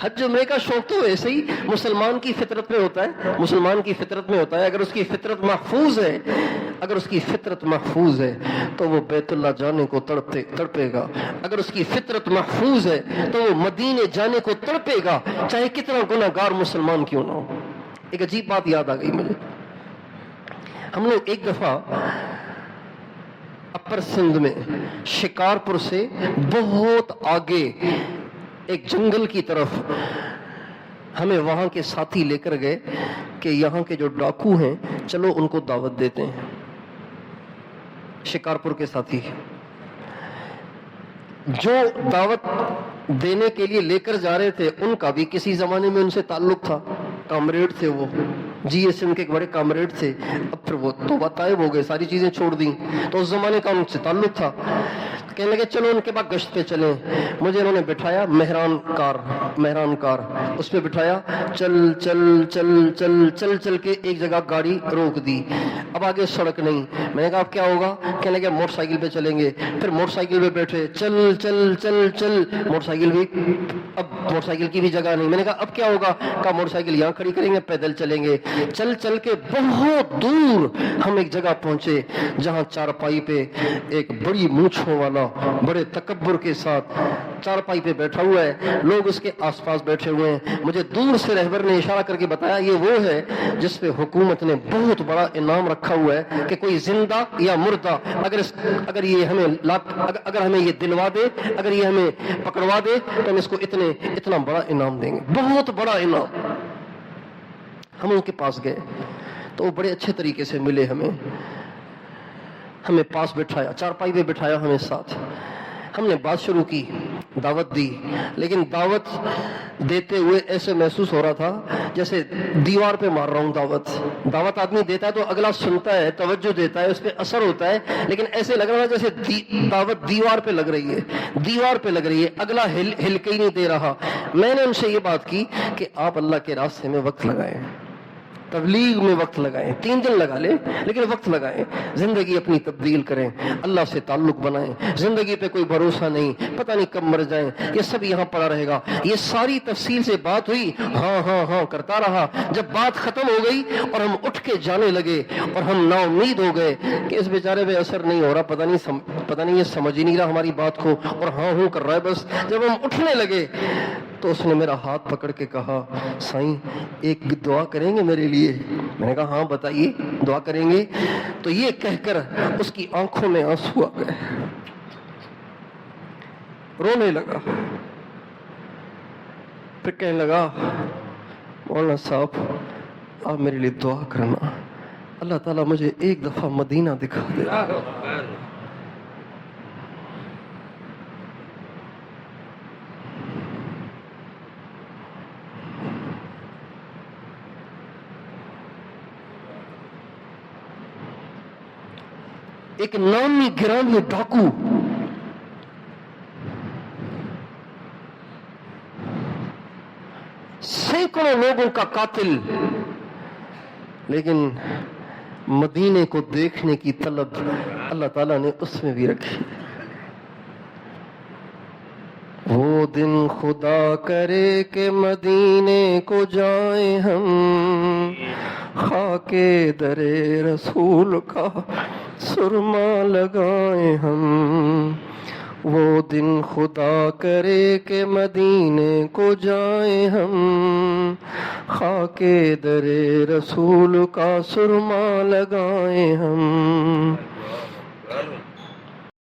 حج عمرے کا شوق تو ویسے ہی مسلمان کی فطرت میں ہوتا ہے، مسلمان کی فطرت میں ہوتا ہے. اگر اس کی فطرت محفوظ ہے، اگر اس کی فطرت محفوظ ہے تو وہ بیت اللہ جانے کو تڑپے گا. اگر اس کی فطرت محفوظ ہے تو وہ مدینے جانے کو تڑپے گا، چاہے کتنا گناہ گار مسلمان کیوں نہ ہو. ایک عجیب بات یاد آ گئی مجھے. ہم لوگ ایک دفعہ اپر سندھ میں شکارپور سے بہت آگے ایک جنگل کی طرف ہمیں وہاں کے ساتھی لے کر گئے کہ یہاں کے جو ڈاکو ہیں چلو ان کو دعوت دیتے ہیں. شکارپور کے ساتھی جو دعوت دینے کے لیے لے کر جا رہے تھے ان کا بھی کسی زمانے میں ان سے تعلق تھا، کامریڈ تھے، وہ جی ایس ایم کے ایک بڑے کامریڈ تھے. اب پھر وہ تو طائب ہو گئے، ساری چیزیں چھوڑ دیں، تو اس زمانے کا ان سے تعلق تھا. کہنے لگے چلو ان کے بعد گشت پہ چلیں. مجھے انہوں نے بٹھایا مہران کار اس پہ بٹھایا، چل چل چل چل چل چل کے ایک جگہ گاڑی روک دی. اب آگے سڑک نہیں. میں نے کہا اب کیا ہوگا؟ کہنے لگے موٹر سائیکل پہ چلیں گے. پھر موٹر سائیکل پہ بیٹھے، چل چل چل چل موٹر سائیکل بھی، اب موٹر سائیکل کی بھی جگہ نہیں. میں نے کہا اب کیا ہوگا؟ کہا موٹر سائیکل یہاں کھڑی کریں گے، پیدل چلیں گے. چل چل کے بہت دور ہم ایک جگہ پہنچے جہاں چارپائی پہ ایک بڑی مونچھوں والا بڑے تکبر کے ساتھ چارپائی پہ بیٹھا ہوا ہے، لوگ اس کے آس پاس بیٹھے ہوئے ہیں. مجھے دور سے رہبر نے اشارہ کر کے بتایا یہ وہ ہے جس پہ حکومت نے بہت بڑا انعام رکھا ہوا ہے کہ کوئی زندہ یا مردہ اگر یہ ہمیں اگر ہمیں یہ دلوا دے، اگر یہ ہمیں پکڑوا دے تو ہم اس کو اتنا بڑا انعام دیں گے، بہت بڑا انعام. ہم ان کے پاس گئے تو وہ بڑے اچھے طریقے سے ملے، ہمیں پاس بٹھایا، چارپائی پہ بٹھایا ہمیں ساتھ. ہم نے بات شروع کی، دعوت دی، لیکن دعوت دیتے ہوئے ایسے محسوس ہو رہا تھا جیسے دیوار پہ مار رہا ہوں. دعوت آدمی دیتا ہے تو اگلا سنتا ہے، توجہ دیتا ہے، اس پہ اثر ہوتا ہے، لیکن ایسے لگ رہا ہے جیسے دعوت دیوار پہ لگ رہی ہے، اگلا ہل کے ہی نہیں دے رہا. میں نے ان سے یہ بات کی کہ آپ اللہ کے راستے میں وقت لگائیں، تبلیغ میں وقت لگائیں، 3 دن لگا لیں لیکن وقت لگائیں. زندگی اپنی تبدیل کریں، اللہ سے تعلق بنائیں. زندگی پہ کوئی بھروسہ نہیں، پتہ نہیں کب مر جائیں، یہ سب یہاں پڑا رہے گا. یہ ساری تفصیل سے بات ہوئی، ہاں کرتا رہا. جب بات ختم ہو گئی اور ہم اٹھ کے جانے لگے اور ہم نا امید ہو گئے کہ اس بیچارے پہ اثر نہیں ہو رہا، پتہ نہیں یہ سمجھ ہی نہیں رہا ہماری بات کو اور ہاں کر رہا ہے بس. جب ہم اٹھنے لگے تو اس نے میرا ہاتھ پکڑ کے کہا سائیں ایک دعا کریں گے میرے لیے؟ میں نے کہا ہاں بتائیے، دعا کریں گے. تو یہ کہہ کر اس کی آنکھوں میں آنسو آ گئے، رونے لگا. پھر کہنے لگا مولانا صاحب آپ میرے لیے دعا کرنا، اللہ تعالیٰ مجھے ایک دفعہ مدینہ دکھا دے. ایک نامی گرامی ڈاکو سینکڑوں لوگوں کا قاتل، لیکن مدینے کو دیکھنے کی طلب اللہ تعالیٰ نے اس میں بھی رکھی. وہ دن خدا کرے کہ مدینے کو جائیں ہم، خاک در رسول کا سرما لگائیں ہم. وہ دن خدا کرے کہ مدینے کو جائیں ہم، خاک در رسول کا سرما لگائیں ہم.